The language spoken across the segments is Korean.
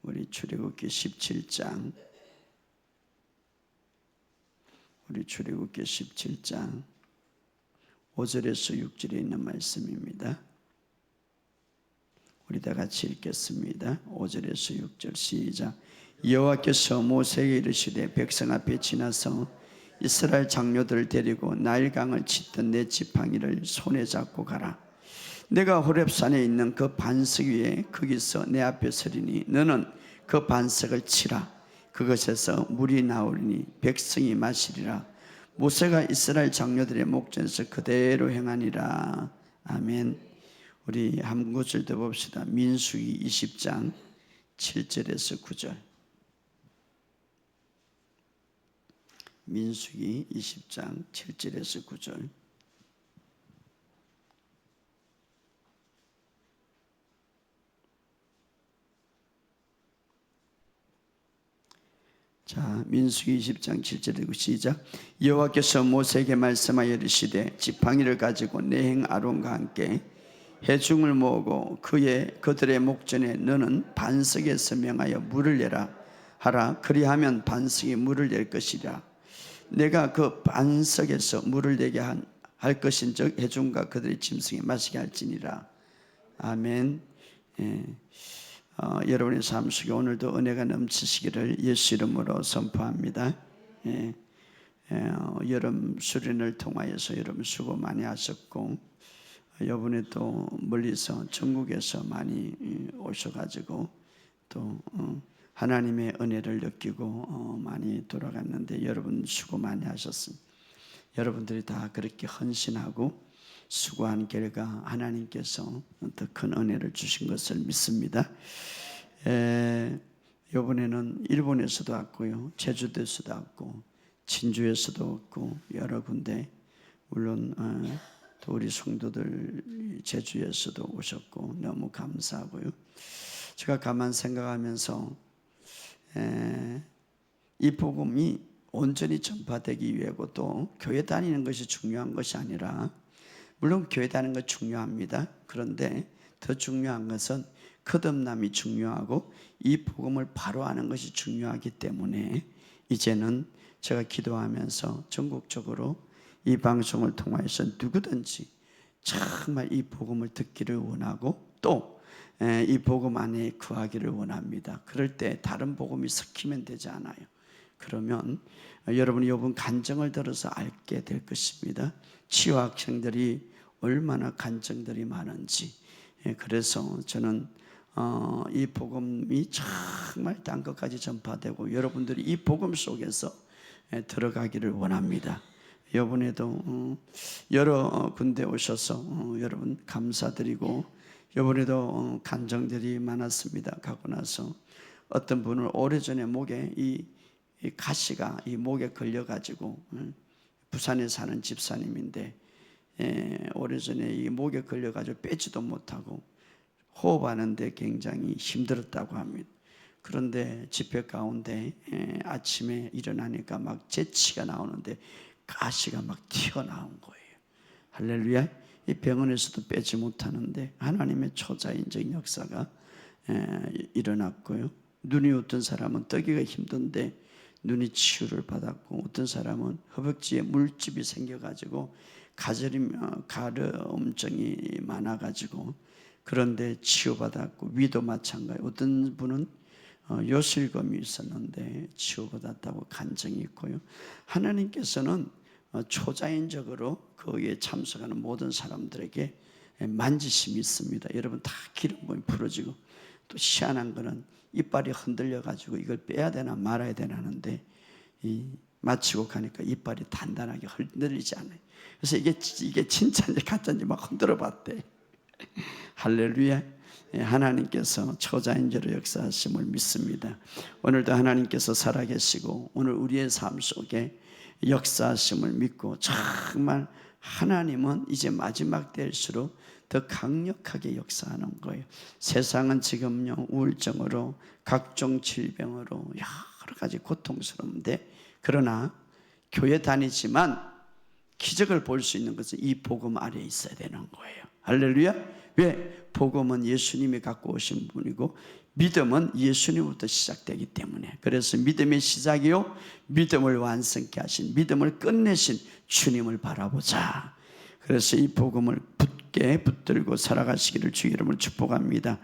우리 출애굽기 17장, 우리 출애굽기 17장 5절에서 6절에 있는 말씀입니다. 우리 다 같이 읽겠습니다. 5절에서 6절 시작. 여호와께서 모세에게 이르시되 백성 앞에 지나서 이스라엘 장로들을 데리고 나일강을 찢던 내 지팡이를 손에 잡고 가라. 내가 호렙산에 있는 그 반석 위에 거기서 내 앞에 서리니 너는 그 반석을 치라. 그것에서 물이 나오리니 백성이 마시리라. 모세가 이스라엘 장로들의 목전에서 그대로 행하니라. 아멘. 우리 한 구절 더 봅시다. 민수기 20장 7절에서 9절. 민수기 20장 7절에서 9절. 자, 민수기 20장 7절에 시작. 여호와께서 모세에게 말씀하여 이르시되 지팡이를 가지고 내행 아론과 함께 회중을 모으고 그들의 목전에 너는 반석에서 명하여 물을 내라 하라. 그리하면 반석이 물을 낼 것이라. 내가 그 반석에서 물을 내게 할 것인즉 회중과 그들의 짐승이 마시게 할지니라. 아멘. 여러분의 삶 속에 오늘도 은혜가 넘치시기를 예수 이름으로 선포합니다. 여름 수련을 통하여서 여러분 수고 많이 하셨고, 이번에 또 멀리서 전국에서 많이 오셔가지고 또 하나님의 은혜를 느끼고 많이 돌아갔는데 여러분 수고 많이 하셨습니다. 여러분들이 다 그렇게 헌신하고 수고한 결과 하나님께서 더 큰 은혜를 주신 것을 믿습니다. 이번에는 일본에서도 왔고요, 제주도에서도 왔고, 진주에서도 왔고, 여러 군데, 물론 또 우리 성도들 제주에서도 오셨고 너무 감사하고요. 제가 가만 생각하면서 이 복음이 온전히 전파되기 위하고 또 교회 다니는 것이 중요한 것이 아니라, 물론 교회 다니는 것 중요합니다. 그런데 더 중요한 것은 거듭남이 중요하고 이 복음을 바로 아는 것이 중요하기 때문에 이제는 제가 기도하면서 전국적으로 이 방송을 통해서 누구든지 정말 이 복음을 듣기를 원하고 또 이 복음 안에 거하기를 원합니다. 그럴 때 다른 복음이 섞이면 되지 않아요. 그러면 여러분이 이번 간증을 들어서 알게 될 것입니다. 치유 학생들이 얼마나 간증들이 많은지. 그래서 저는 이 복음이 정말 땅 끝까지 전파되고 여러분들이 이 복음 속에서 들어가기를 원합니다. 이번에도 여러 군데 오셔서 여러분 감사드리고, 이번에도 간증들이 많았습니다. 가고 나서 어떤 분은 오래전에 목에 이 가시가 이 목에 걸려가지고, 부산에 사는 집사님인데 오래전에 이 목에 걸려가지고 빼지도 못하고 호흡하는데 굉장히 힘들었다고 합니다. 그런데 집회 가운데 아침에 일어나니까 막 재치가 나오는데 가시가 막 튀어나온 거예요. 할렐루야. 이 병원에서도 빼지 못하는데 하나님의 초자연적 역사가 일어났고요. 눈이 어떤 사람은 뜨기가 힘든데 눈이 치유를 받았고, 어떤 사람은 허벅지에 물집이 생겨가지고 가려움증이 많아가지고 그런데 치유받았고, 위도 마찬가지. 어떤 분은 요실금이 있었는데 치유받았다고 간증이 있고요. 하나님께서는 초자연적으로 거기에 참석하는 모든 사람들에게 만지심이 있습니다. 여러분 다 기름 부음이 풀어지고, 또 희한한 거는 이빨이 흔들려가지고 이걸 빼야 되나 말아야 되나 하는데 마치고 가니까 이빨이 단단하게 흔들리지 않아요. 그래서 이게 진짜인지 가짜인지 막 흔들어 봤대. 할렐루야. 하나님께서 초자연적으로 역사하심을 믿습니다. 오늘도 하나님께서 살아계시고 오늘 우리의 삶 속에 역사하심을 믿고, 정말 하나님은 이제 마지막 때일수록 더 강력하게 역사하는 거예요. 세상은 지금요 우울증으로 각종 질병으로 여러 가지 고통스러운데, 그러나 교회 다니지만 기적을 볼 수 있는 것은 이 복음 아래에 있어야 되는 거예요. 할렐루야. 왜? 복음은 예수님이 갖고 오신 분이고 믿음은 예수님부터 시작되기 때문에, 그래서 믿음의 시작이요 믿음을 완성케 하신, 믿음을 끝내신 주님을 바라보자. 그래서 이 복음을 굳게 붙들고 살아가시기를 주의 이름으로 축복합니다.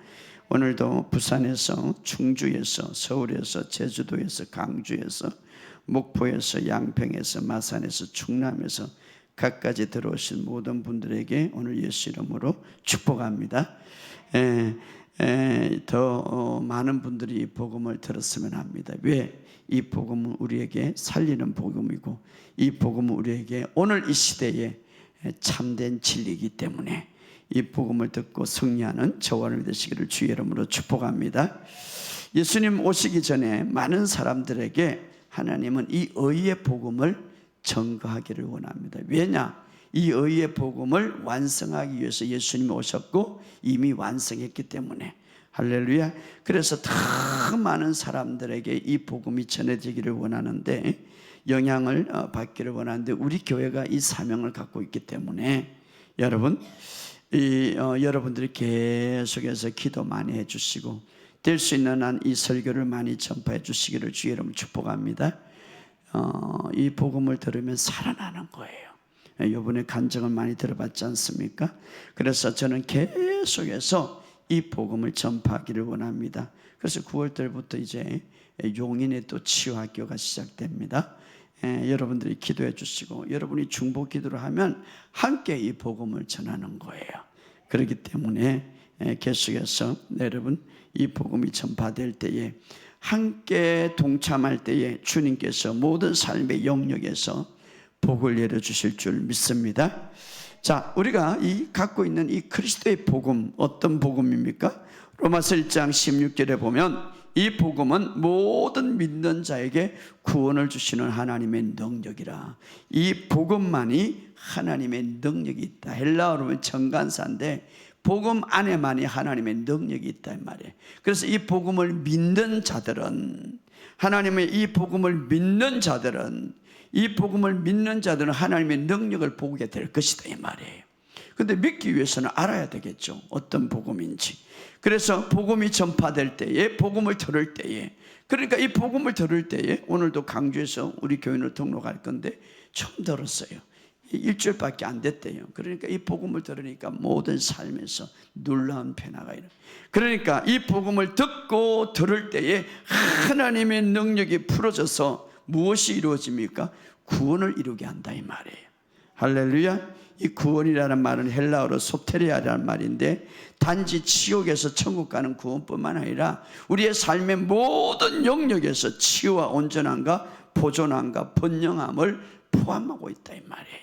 오늘도 부산에서, 충주에서, 서울에서, 제주도에서, 강주에서, 목포에서, 양평에서, 마산에서, 충남에서 각까지 들어오신 모든 분들에게 오늘 예수 이름으로 축복합니다. 더 많은 분들이 이 복음을 들었으면 합니다. 왜? 이 복음은 우리에게 살리는 복음이고 이 복음은 우리에게 오늘 이 시대에 참된 진리이기 때문에 이 복음을 듣고 승리하는 저와 되시기를 주의 이름으로 축복합니다. 예수님 오시기 전에 많은 사람들에게 하나님은 이 의의 복음을 전가하기를 원합니다. 왜냐? 이 의의 복음을 완성하기 위해서 예수님이 오셨고 이미 완성했기 때문에. 할렐루야. 그래서 더 많은 사람들에게 이 복음이 전해지기를 원하는데, 영향을 받기를 원하는데, 우리 교회가 이 사명을 갖고 있기 때문에 여러분, 여러분들이 계속해서 기도 많이 해주시고 될 수 있는 한 이 설교를 많이 전파해 주시기를 주의 이름으로 축복합니다. 이 복음을 들으면 살아나는 거예요. 이번에 간증을 많이 들어봤지 않습니까? 그래서 저는 계속해서 이 복음을 전파하기를 원합니다. 그래서 9월달부터 이제 용인에 또 치유학교가 시작됩니다. 여러분들이 기도해 주시고 여러분이 중보 기도를 하면 함께 이 복음을 전하는 거예요. 그렇기 때문에 계속해서 여러분 이 복음이 전파될 때에 함께 동참할 때에 주님께서 모든 삶의 영역에서 복을 열어주실 줄 믿습니다. 자, 우리가 갖고 있는 이 그리스도의 복음, 어떤 복음입니까? 로마서 1장 16절에 보면 이 복음은 모든 믿는 자에게 구원을 주시는 하나님의 능력이라. 이 복음만이 하나님의 능력이 있다. 헬라어로 보면 정관사인데 복음 안에만이 하나님의 능력이 있다 이 말이에요. 그래서 이 복음을 믿는 자들은, 하나님의 이 복음을 믿는 자들은, 이 복음을 믿는 자들은 하나님의 능력을 보게 될 것이다 이 말이에요. 그런데 믿기 위해서는 알아야 되겠죠, 어떤 복음인지. 그래서 복음이 전파될 때에, 복음을 들을 때에, 그러니까 이 복음을 들을 때에, 오늘도 강주에서 우리 교인을 등록할 건데 처음 들었어요. 일주일밖에 안 됐대요. 그러니까 이 복음을 들으니까 모든 삶에서 놀라운 변화가 일어나요. 그러니까 이 복음을 듣고 들을 때에 하나님의 능력이 풀어져서 무엇이 이루어집니까? 구원을 이루게 한다 이 말이에요. 할렐루야. 이 구원이라는 말은 헬라어로 소테리아라는 말인데, 단지 지옥에서 천국 가는 구원뿐만 아니라 우리의 삶의 모든 영역에서 치유와 온전함과 보존함과 번영함을 포함하고 있다 이 말이에요.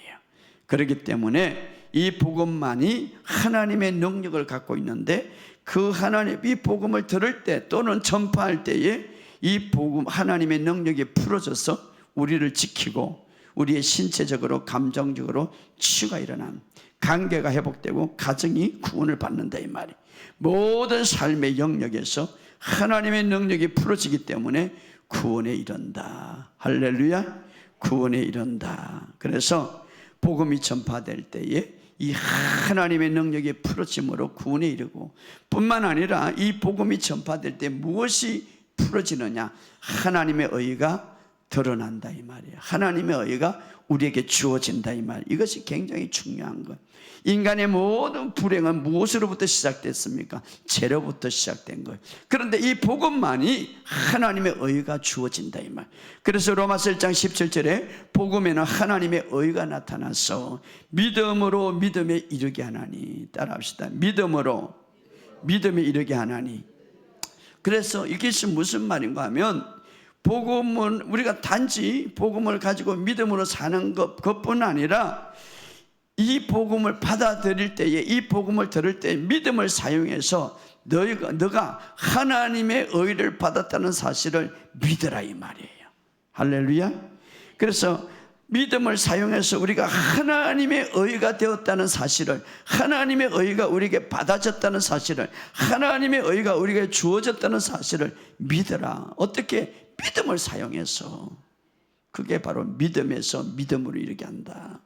그렇기 때문에 이 복음만이 하나님의 능력을 갖고 있는데, 그 하나님 이 복음을 들을 때 또는 전파할 때에 이 복음 하나님의 능력이 풀어져서 우리를 지키고 우리의 신체적으로 감정적으로 치유가 일어난, 관계가 회복되고 가정이 구원을 받는다 이 말이. 모든 삶의 영역에서 하나님의 능력이 풀어지기 때문에 구원에 이른다. 할렐루야. 구원에 이른다. 그래서 복음이 전파될 때에 이 하나님의 능력이 풀어짐으로 구원에 이르고, 뿐만 아니라 이 복음이 전파될 때 무엇이 풀어지느냐? 하나님의 의가 드러난다 이 말이에요. 하나님의 의가 우리에게 주어진다 이 말. 이것이 굉장히 중요한 것. 인간의 모든 불행은 무엇으로부터 시작됐습니까? 죄로부터 시작된 거예요. 그런데 이 복음만이 하나님의 의가 주어진다 이 말. 그래서 로마서 1장 17절에 복음에는 하나님의 의가 나타나서 믿음으로 믿음에 이르게 하나니. 따라합시다. 믿음으로 믿음에 이르게 하나니. 그래서 이것이 무슨 말인가 하면, 복음은 우리가 단지 복음을 가지고 믿음으로 사는 것뿐 아니라 이 복음을 받아들일 때에, 이 복음을 들을 때 믿음을 사용해서 너가 하나님의 의를 받았다는 사실을 믿으라 이 말이에요. 할렐루야. 그래서 믿음을 사용해서 우리가 하나님의 의가 되었다는 사실을, 하나님의 의가 우리에게 받아졌다는 사실을, 하나님의 의가 우리에게 주어졌다는 사실을 믿으라. 어떻게? 믿음을 사용해서. 그게 바로 믿음에서 믿음으로 이르게 한다.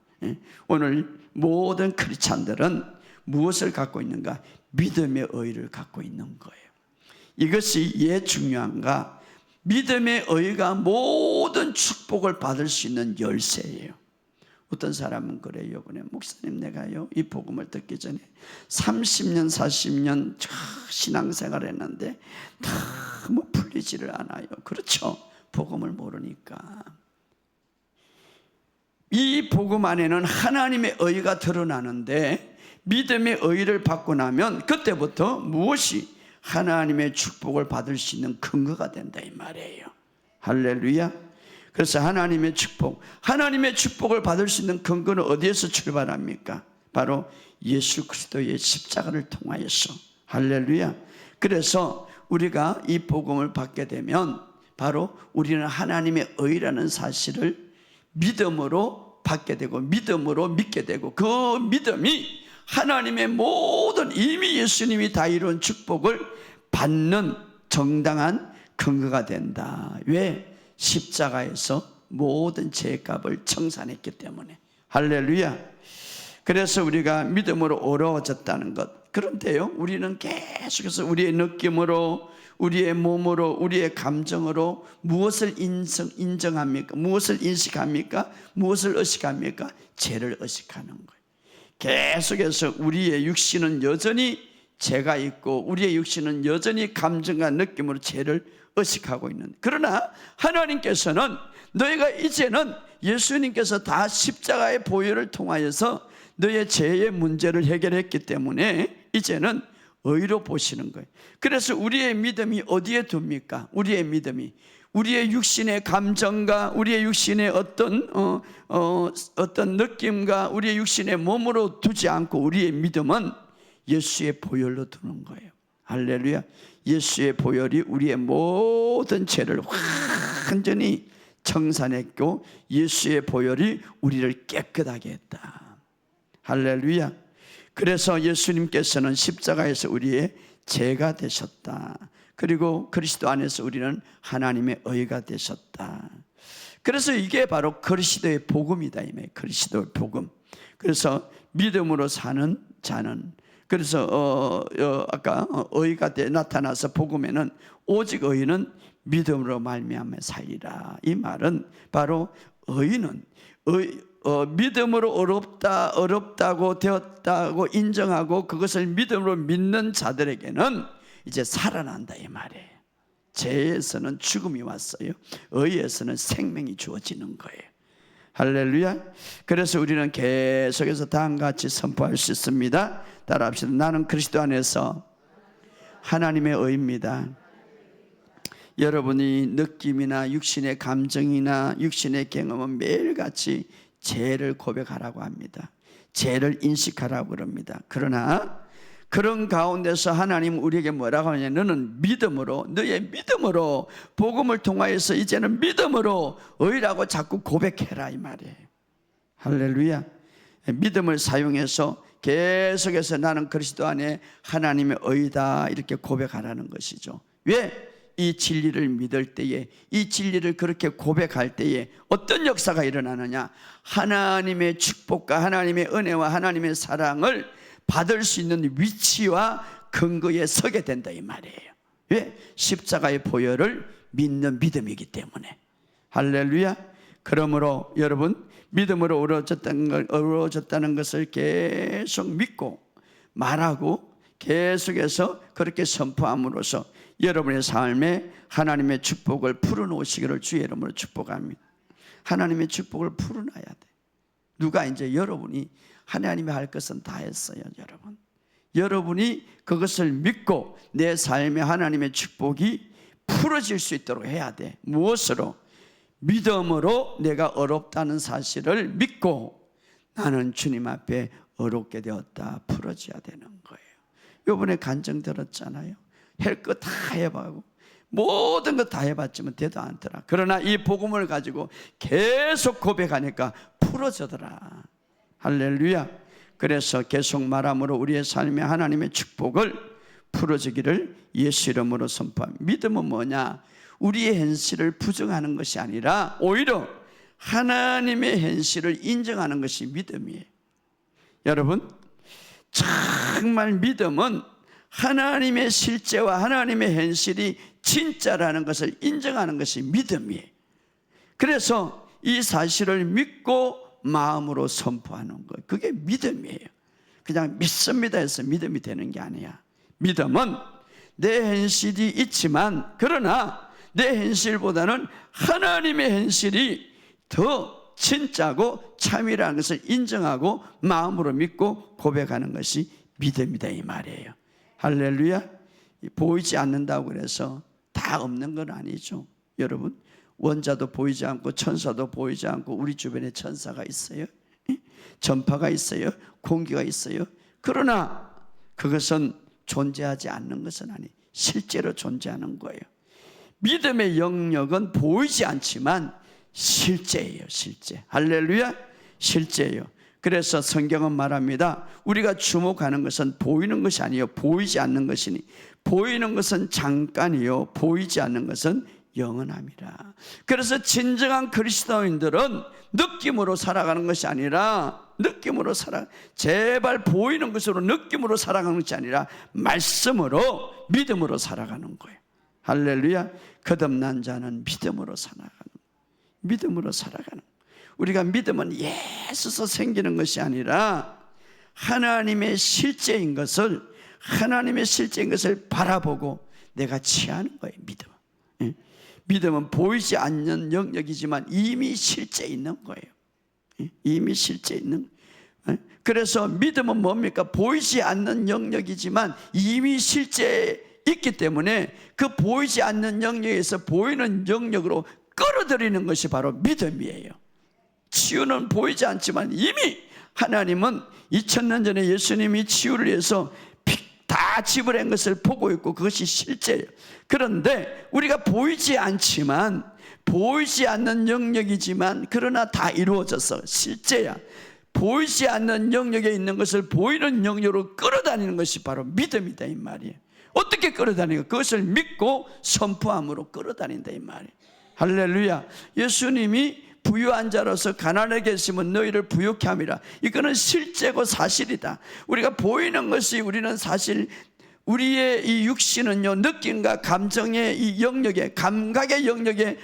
오늘 모든 크리스찬들은 무엇을 갖고 있는가? 믿음의 의를 갖고 있는 거예요. 이것이 왜 중요한가? 믿음의 의가 모든 축복을 받을 수 있는 열쇠예요. 어떤 사람은 그래요. 이번에 목사님, 내가요 이 복음을 듣기 전에 30년 40년 신앙생활 했는데 너무 풀리지를 않아요. 그렇죠, 복음을 모르니까. 이 복음 안에는 하나님의 의가 드러나는데, 믿음의 의를 받고 나면 그때부터 무엇이 하나님의 축복을 받을 수 있는 근거가 된다 이 말이에요. 할렐루야. 그래서 하나님의 축복을 받을 수 있는 근거는 어디에서 출발합니까? 바로 예수 그리스도의 십자가를 통하여서. 할렐루야. 그래서 우리가 이 복음을 받게 되면 바로 우리는 하나님의 의라는 사실을 믿음으로 받게 되고, 믿음으로 믿게 되고, 그 믿음이 하나님의 모든 이미 예수님이 다 이룬 축복을 받는 정당한 근거가 된다. 왜? 십자가에서 모든 죄값을 청산했기 때문에. 할렐루야. 그래서 우리가 믿음으로 어려워졌다는 것. 그런데요, 우리는 계속해서 우리의 느낌으로, 우리의 몸으로, 우리의 감정으로 무엇을 인정합니까? 무엇을 인식합니까? 무엇을 의식합니까? 죄를 의식하는 거예요. 계속해서 우리의 육신은 여전히 죄가 있고, 우리의 육신은 여전히 감정과 느낌으로 죄를 의식하고 있는. 그러나 하나님께서는 너희가 이제는 예수님께서 다 십자가의 보혈을 통하여서 너의 죄의 문제를 해결했기 때문에 이제는 의로 보시는 거예요. 그래서 우리의 믿음이 어디에 둡니까? 우리의 믿음이 우리의 육신의 감정과 우리의 육신의 어떤 느낌과 우리의 육신의 몸으로 두지 않고, 우리의 믿음은 예수의 보혈로 두는 거예요. 할렐루야. 예수의 보혈이 우리의 모든 죄를 완전히 청산했고, 예수의 보혈이 우리를 깨끗하게 했다. 할렐루야. 그래서 예수님께서는 십자가에서 우리의 죄가 되셨다. 그리고 그리스도 안에서 우리는 하나님의 의가 되셨다. 그래서 이게 바로 그리스도의 복음이다. 그리스도의 복음. 그래서 믿음으로 사는 자는, 그래서 아까 의가 나타나서 복음에는 오직 의는 믿음으로 말미암아 살리라. 이 말은 바로 의는 믿음으로 어렵다고 되었다고 인정하고 그것을 믿음으로 믿는 자들에게는 이제 살아난다 이 말이에요. 죄에서는 죽음이 왔어요. 의에서는 생명이 주어지는 거예요. 할렐루야. 그래서 우리는 계속해서 다음같이 선포할 수 있습니다. 따라합시다. 나는 그리스도 안에서 하나님의 의입니다. 여러분이 느낌이나 육신의 감정이나 육신의 경험은 매일같이 죄를 고백하라고 합니다. 죄를 인식하라고 그럽니다. 그러나 그런 가운데서 하나님 우리에게 뭐라고 하냐? 너는 믿음으로, 너의 믿음으로 복음을 통하여서 이제는 믿음으로 의라고 자꾸 고백해라 이 말이에요. 할렐루야. 믿음을 사용해서 계속해서 나는 그리스도 안에 하나님의 의다 이렇게 고백하라는 것이죠. 왜? 이 진리를 믿을 때에, 이 진리를 그렇게 고백할 때에 어떤 역사가 일어나느냐? 하나님의 축복과 하나님의 은혜와 하나님의 사랑을 받을 수 있는 위치와 근거에 서게 된다 이 말이에요. 왜? 십자가의 보혈을 믿는 믿음이기 때문에. 할렐루야. 그러므로 여러분, 믿음으로 어려워졌다는 것을 계속 믿고 말하고 계속해서 그렇게 선포함으로써 여러분의 삶에 하나님의 축복을 풀어놓으시기를 주의 이름으로 축복합니다. 하나님의 축복을 풀어놔야 돼. 누가 이제 여러분이 하나님이 할 것은 다 했어요. 여러분이 그것을 믿고 내 삶에 하나님의 축복이 풀어질 수 있도록 해야 돼. 무엇으로? 믿음으로 내가 어렵다는 사실을 믿고 나는 주님 앞에 어렵게 되었다, 풀어져야 되는 거예요. 이번에 간증 들었잖아요. 할 거 다 해봐고 모든 거 다 해봤지만 되도 않더라. 그러나 이 복음을 가지고 계속 고백하니까 풀어지더라. 할렐루야. 그래서 계속 말함으로 우리의 삶에 하나님의 축복을 풀어지기를 예수 이름으로 선포합니다. 믿음은 뭐냐? 우리의 현실을 부정하는 것이 아니라 오히려 하나님의 현실을 인정하는 것이 믿음이에요. 여러분, 정말 믿음은 하나님의 실제와 하나님의 현실이 진짜라는 것을 인정하는 것이 믿음이에요. 그래서 이 사실을 믿고 마음으로 선포하는 거예요. 그게 믿음이에요. 그냥 믿습니다 해서 믿음이 되는 게 아니야. 믿음은 내 현실이 있지만, 그러나 내 현실보다는 하나님의 현실이 더 진짜고 참이라는 것을 인정하고 마음으로 믿고 고백하는 것이 믿음이다, 이 말이에요. 할렐루야. 보이지 않는다고 그래서 다 없는 건 아니죠. 여러분, 원자도 보이지 않고 천사도 보이지 않고 우리 주변에 천사가 있어요, 전파가 있어요, 공기가 있어요. 그러나 그것은 존재하지 않는 것은 아니, 실제로 존재하는 거예요. 믿음의 영역은 보이지 않지만 실제예요. 실제. 할렐루야. 실제예요. 그래서 성경은 말합니다. 우리가 주목하는 것은 보이는 것이 아니요 보이지 않는 것이니, 보이는 것은 잠깐이요 보이지 않는 것은 영원함이라. 그래서 진정한 그리스도인들은 느낌으로 살아가는 것이 아니라, 느낌으로 제발 보이는 것으로 느낌으로 살아가는 것이 아니라 말씀으로, 믿음으로 살아가는 거예요. 할렐루야. 거듭난 자는 믿음으로 살아가는 거예요. 믿음으로 살아가는 거예요. 우리가 믿음은 예수서 생기는 것이 아니라 하나님의 실제인 것을, 하나님의 실제인 것을 바라보고 내가 취하는 거예요. 믿음은. 믿음은 보이지 않는 영역이지만 이미 실제 있는 거예요. 이미 실제 있는 거예요. 그래서 믿음은 뭡니까? 보이지 않는 영역이지만 이미 실제 있기 때문에 그 보이지 않는 영역에서 보이는 영역으로 끌어들이는 것이 바로 믿음이에요. 치유는 보이지 않지만 이미 하나님은 2000년 전에 예수님이 치유를 위해서 다 지불한 것을 보고 있고 그것이 실제예요. 그런데 우리가 보이지 않지만, 보이지 않는 영역이지만 그러나 다 이루어져서 실제야. 보이지 않는 영역에 있는 것을 보이는 영역으로 끌어다니는 것이 바로 믿음이다, 이 말이에요. 어떻게 끌어다니까? 그것을 믿고 선포함으로 끌어다닌다, 이 말이에요. 할렐루야. 예수님이 부유한 자로서 가난하게 계시면 너희를 부유케 함이라. 이거는 실제고 사실이다. 우리가 보이는 것이, 우리는 사실 우리의 이 육신은요 느낌과 감정의 이 영역에, 감각의 영역에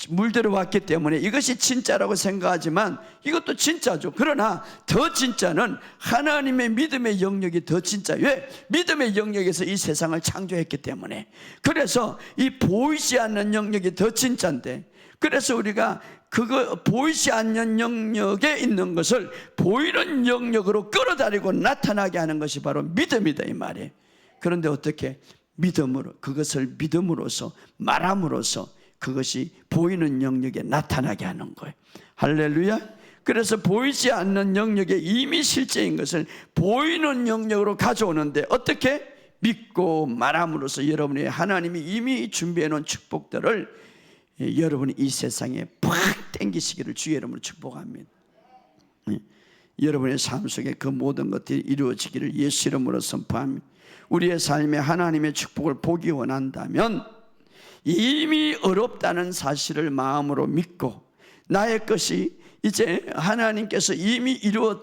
물들어 왔기 때문에 이것이 진짜라고 생각하지만 이것도 진짜죠. 그러나 더 진짜는 하나님의 믿음의 영역이 더 진짜. 왜? 믿음의 영역에서 이 세상을 창조했기 때문에. 그래서 이 보이지 않는 영역이 더 진짜인데, 그래서 우리가 그거 보이지 않는 영역에 있는 것을 보이는 영역으로 끌어다니고 나타나게 하는 것이 바로 믿음이다, 이 말이에요. 그런데 어떻게? 믿음으로, 그것을 믿음으로써 말함으로써 그것이 보이는 영역에 나타나게 하는 거예요. 할렐루야. 그래서 보이지 않는 영역에 이미 실제인 것을 보이는 영역으로 가져오는데 어떻게? 믿고 말함으로써 여러분이 하나님이 이미 준비해 놓은 축복들을 여러분이 이 세상에 팍 땡기시기를 주의 이름으로 축복합니다. 여러분의 삶 속에 그 모든 것들이 이루어지기를 예수 이름으로 선포합니다. 우리의 삶에 하나님의 축복을 보기 원한다면 이미 어렵다는 사실을 마음으로 믿고, 나의 것이 이제 하나님께서 이미 이루어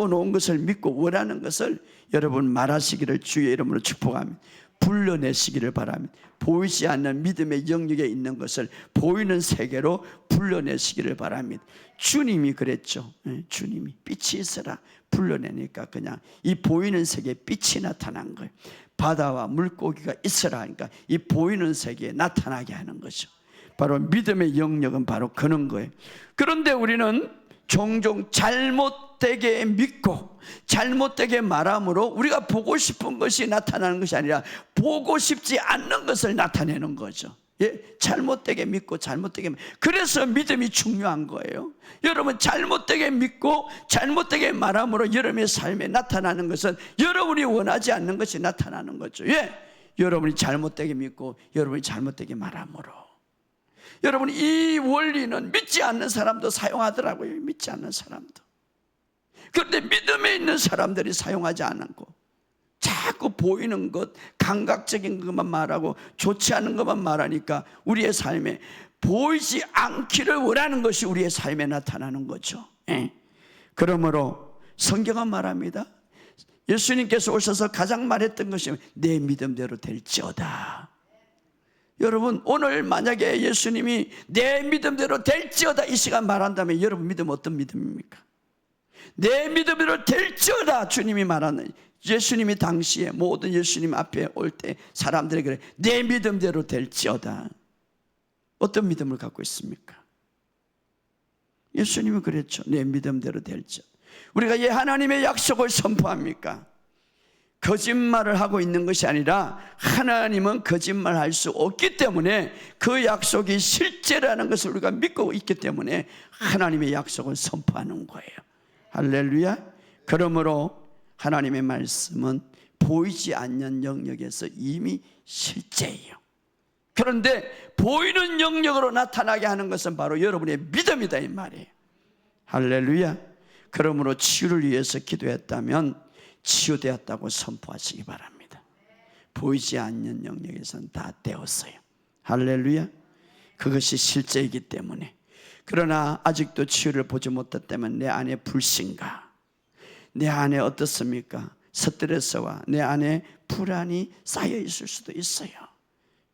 놓은 것을 믿고 원하는 것을 여러분 말하시기를 주의 이름으로 축복합니다. 불러내시기를 바랍니다. 보이지 않는 믿음의 영역에 있는 것을 보이는 세계로 불러내시기를 바랍니다. 주님이 그랬죠. 주님이 빛이 있어라 불러내니까 그냥 이 보이는 세계에 빛이 나타난 거예요. 바다와 물고기가 있어라 하니까 이 보이는 세계에 나타나게 하는 거죠. 바로 믿음의 영역은 바로 그런 거예요. 그런데 우리는 종종 잘못되게 믿고 잘못되게 말함으로 우리가 보고 싶은 것이 나타나는 것이 아니라 보고 싶지 않는 것을 나타내는 거죠. 잘못되게 믿고 잘못되게, 그래서 믿음이 중요한 거예요. 여러분, 잘못되게 믿고 잘못되게 말함으로 여러분의 삶에 나타나는 것은 여러분이 원하지 않는 것이 나타나는 거죠. 여러분이 잘못되게 믿고 여러분이 잘못되게 말함으로. 여러분, 이 원리는 믿지 않는 사람도 사용하더라고요. 믿지 않는 사람도. 그런데 믿음에 있는 사람들이 사용하지 않고 자꾸 보이는 것, 감각적인 것만 말하고 좋지 않은 것만 말하니까 우리의 삶에 보이지 않기를 원하는 것이 우리의 삶에 나타나는 거죠. 그러므로 성경은 말합니다. 예수님께서 오셔서 가장 말했던 것이 내 믿음대로 될지어다. 여러분, 오늘 만약에 예수님이 내 믿음대로 될지어다 이 시간 말한다면 여러분 믿음 어떤 믿음입니까? 내 믿음대로 될지어다 주님이 말하는, 예수님이 당시에 모든 예수님 앞에 올 때 사람들에게 그래, 내 믿음대로 될지어다. 어떤 믿음을 갖고 있습니까? 예수님이 그랬죠. 내 믿음대로 될지어다. 우리가 이 하나님의 약속을 선포합니까? 거짓말을 하고 있는 것이 아니라 하나님은 거짓말할 수 없기 때문에 그 약속이 실제라는 것을 우리가 믿고 있기 때문에 하나님의 약속을 선포하는 거예요. 할렐루야. 그러므로 하나님의 말씀은 보이지 않는 영역에서 이미 실제예요. 그런데 보이는 영역으로 나타나게 하는 것은 바로 여러분의 믿음이다 이 말이에요. 할렐루야. 그러므로 치유를 위해서 기도했다면 치유되었다고 선포하시기 바랍니다. 보이지 않는 영역에서는 다 되었어요. 할렐루야. 그것이 실제이기 때문에. 그러나 아직도 치유를 보지 못했다면 내 안에 불신과 내 안에 어떻습니까? 스트레스와 내 안에 불안이 쌓여 있을 수도 있어요.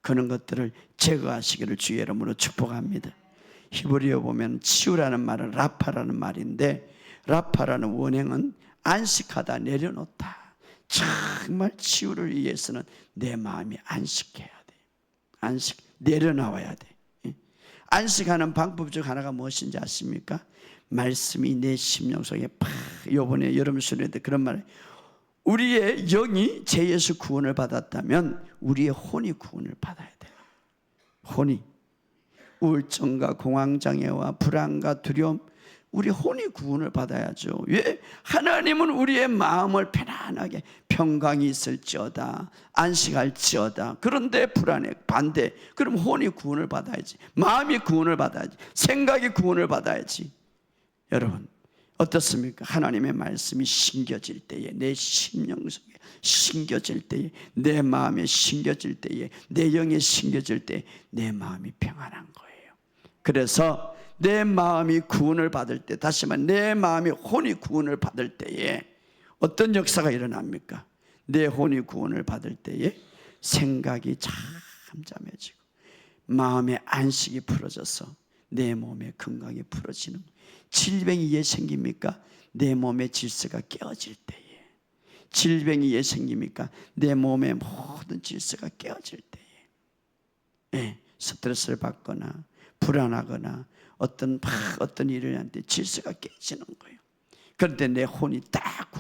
그런 것들을 제거하시기를 주의 이름으로 축복합니다. 히브리어 보면 치유라는 말은 라파라는 말인데, 라파라는 원형은 안식하다, 내려놓다. 정말 치유를 위해서는 내 마음이 안식해야 돼. 안식, 내려놔야 돼. 안식하는 방법 중 하나가 무엇인지 아십니까? 말씀이 내 심령 속에 팍, 요번에 여러분 수련회 그런 말을, 우리의 영이 죄에서 구원을 받았다면 우리의 혼이 구원을 받아야 돼요. 혼이, 우울증과 공황장애와 불안과 두려움, 우리 혼이 구원을 받아야죠. 왜? 하나님은 우리의 마음을 편안하게, 평강이 있을지어다, 안식할지어다. 그런데 불안해, 반대. 그럼 혼이 구원을 받아야지, 마음이 구원을 받아야지, 생각이 구원을 받아야지. 여러분 어떻습니까? 하나님의 말씀이 심겨질 때에, 내 심령 속에 심겨질 때에, 내 마음에 심겨질 때에, 내 영에 심겨질 때에 내 마음이 평안한 거예요. 그래서 내 마음이 구원을 받을 때, 다시 말해 내 마음이 혼이 구원을 받을 때에 어떤 역사가 일어납니까? 내 혼이 구원을 받을 때에 생각이 잠잠해지고 마음의 안식이 풀어져서 내 몸의 건강이 풀어지는, 질병이 왜 생깁니까? 내 몸의 질서가 깨어질 때에. 질병이 왜 생깁니까? 내 몸의 모든 질서가 깨어질 때에. 스트레스를 받거나 불안하거나 어떤 일을 할 때 질서가 깨지는 거예요. 그런데 내 혼이 딱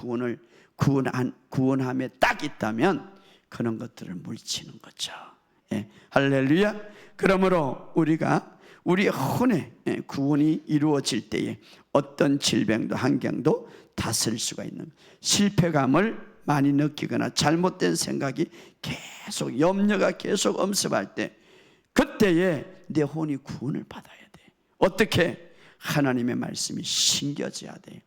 구원함에 딱 있다면 그런 것들을 물리치는 거죠. 할렐루야. 그러므로 우리가 우리의 혼의 구원이 이루어질 때에 어떤 질병도 환경도 다스릴 수가 있는, 실패감을 많이 느끼거나 잘못된 생각이 계속, 염려가 계속 엄습할 때, 그때에 내 혼이 구원을 받아야 돼. 어떻게? 하나님의 말씀이 심겨져야 돼.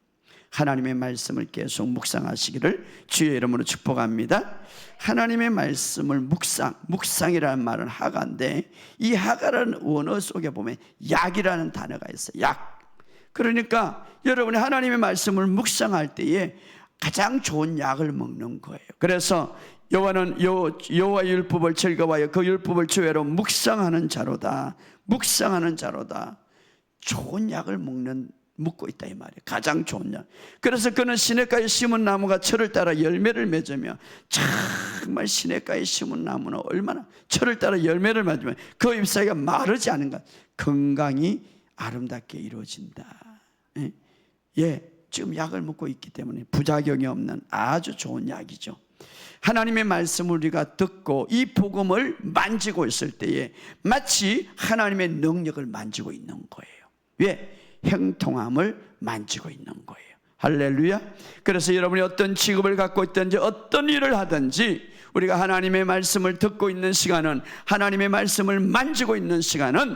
하나님의 말씀을 계속 묵상하시기를 주의 이름으로 축복합니다. 하나님의 말씀을 묵상이라는 말은 하가인데, 이 하가라는 원어 속에 보면 약이라는 단어가 있어요. 약. 그러니까 여러분이 하나님의 말씀을 묵상할 때에 가장 좋은 약을 먹는 거예요. 그래서 여호와는 여호와의 율법을 즐거워하여 그 율법을 주야로 묵상하는 자로다. 묵상하는 자로다. 좋은 약을 묻고 있다 이 말이에요. 가장 좋은 약. 그래서 그는 시냇가에 심은 나무가 철을 따라 열매를 맺으며, 정말 시냇가에 심은 나무는 얼마나 철을 따라 열매를 맺으면 그 잎사귀가 마르지 않은가, 건강이 아름답게 이루어진다. 지금 약을 먹고 있기 때문에 부작용이 없는 아주 좋은 약이죠. 하나님의 말씀을 우리가 듣고 이 복음을 만지고 있을 때에 마치 하나님의 능력을 만지고 있는 거예요. 왜? 형통함을 만지고 있는 거예요. 할렐루야. 그래서 여러분이 어떤 직업을 갖고 있든지 어떤 일을 하든지 우리가 하나님의 말씀을 듣고 있는 시간은, 하나님의 말씀을 만지고 있는 시간은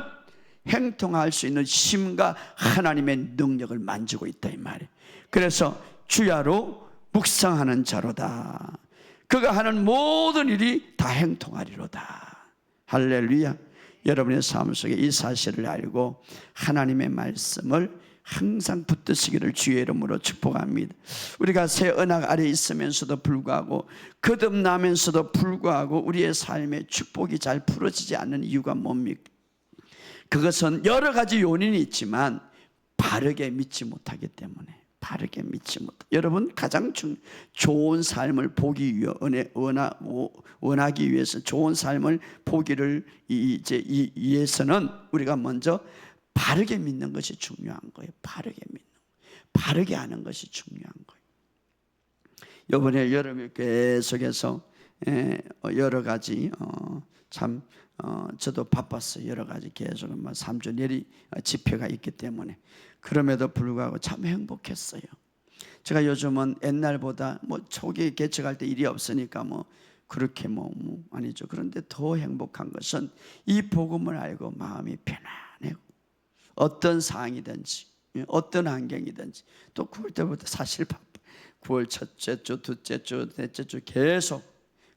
형통할 수 있는 힘과 하나님의 능력을 만지고 있다 이 말이에요. 그래서 주야로 묵상하는 자로다. 그가 하는 모든 일이 다 형통하리로다. 할렐루야. 여러분의 삶 속에 이 사실을 알고 하나님의 말씀을 항상 붙드시기를 주의 이름으로 축복합니다. 우리가 새 언약 아래 있으면서도 불구하고 거듭나면서도 불구하고 우리의 삶에 축복이 잘 풀어지지 않는 이유가 뭡니까? 그것은 여러 가지 요인이 있지만 바르게 믿지 못하기 때문에, 바르게 믿지 못. 여러분, 가장 좋은 삶을 보기 위해 원하기 위해서, 좋은 삶을 보기를 위해서는 우리가 먼저 바르게 믿는 것이 중요한 거예요. 바르게 믿는, 바르게 하는 것이 중요한 거예요. 이번에 여름에 계속해서 여러 가지 저도 바빴어요. 여러 가지 계속 3주 내리 집회가 있기 때문에. 그럼에도 불구하고 참 행복했어요. 제가 요즘은 옛날보다 초기에 개척할 때 일이 없으니까 그렇게 아니죠. 그런데 더 행복한 것은 이 복음을 알고 마음이 편안해요. 어떤 상황이든지, 어떤 환경이든지. 또 9월 때부터 사실 바빠. 9월 첫째 주, 둘째 주, 넷째 주 계속.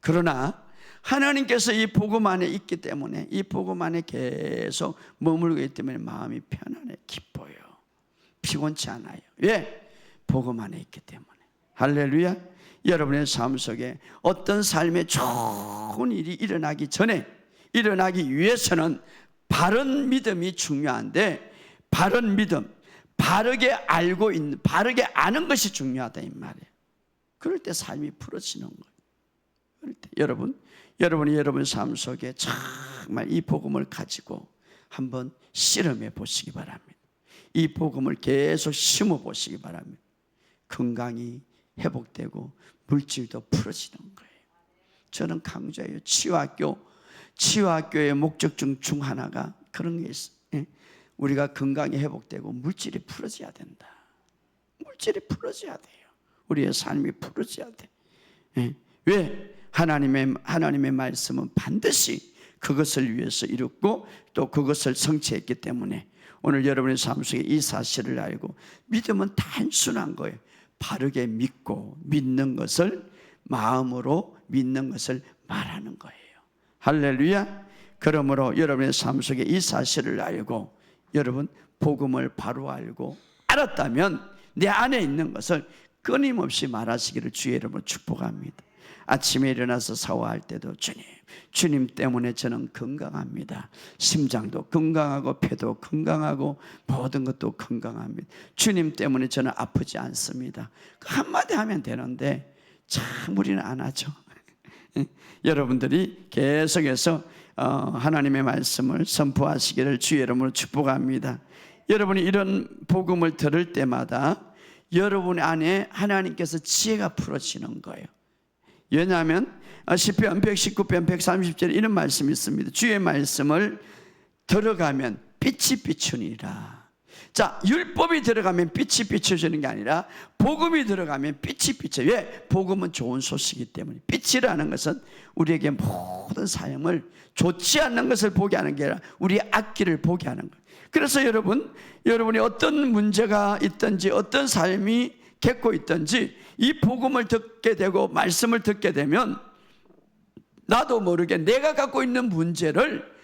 그러나 하나님께서 이 복음 안에 있기 때문에, 이 복음 안에 계속 머물고 있기 때문에 마음이 편안해, 기뻐요. 피곤치 않아요. 왜? 복음 안에 있기 때문에. 할렐루야. 여러분의 삶 속에 어떤 삶의 좋은 일이 일어나기 전에, 일어나기 위해서는 바른 믿음이 중요한데, 바른 믿음, 바르게 알고 있는, 바르게 아는 것이 중요하다 이 말이에요. 그럴 때 삶이 풀어지는 거예요. 그럴 때 여러분이 여러분 삶 속에 정말 이 복음을 가지고 한번 실험해 보시기 바랍니다. 이 복음을 계속 심어 보시기 바랍니다. 건강이 회복되고 물질도 풀어지는 거예요. 저는 강조해요. 치유학교의 목적 중 하나가 그런 게 있어요. 우리가 건강이 회복되고 물질이 풀어져야 된다. 물질이 풀어져야 돼요. 우리의 삶이 풀어져야 돼. 왜? 하나님의 말씀은 반드시 그것을 위해서 이뤘고 또 그것을 성취했기 때문에 오늘 여러분의 삶 속에 이 사실을 알고, 믿음은 단순한 거예요. 바르게 믿고 믿는 것을, 마음으로 믿는 것을 말하는 거예요. 할렐루야. 그러므로 여러분의 삶 속에 이 사실을 알고, 여러분 복음을 바로 알고 알았다면 내 안에 있는 것을 끊임없이 말하시기를 주의 이름으로 축복합니다. 아침에 일어나서 샤워할 때도 주님 때문에 저는 건강합니다. 심장도 건강하고 폐도 건강하고 모든 것도 건강합니다. 주님 때문에 저는 아프지 않습니다. 한마디 하면 되는데 참 우리는 안 하죠. 여러분들이 계속해서 하나님의 말씀을 선포하시기를 주의 이름으로 축복합니다. 여러분이 이런 복음을 들을 때마다 여러분 안에 하나님께서 지혜가 풀어지는 거예요. 왜냐하면 시편 119편 130절에 이런 말씀이 있습니다. 주의 말씀을 들어가면 빛이 비추니라. 자, 율법이 들어가면 빛이 비춰지는 게 아니라 복음이 들어가면 빛이 비춰요. 왜? 복음은 좋은 소식이기 때문에. 빛이라는 것은 우리에게 모든 삶을 좋지 않는 것을 보게 하는 게 아니라 우리의 악기를 보게 하는 거예요. 그래서 여러분이 어떤 문제가 있든지 어떤 삶이 겪고 있든지 이 복음을 듣게 되고 말씀을 듣게 되면 나도 모르게 내가 갖고 있는 문제를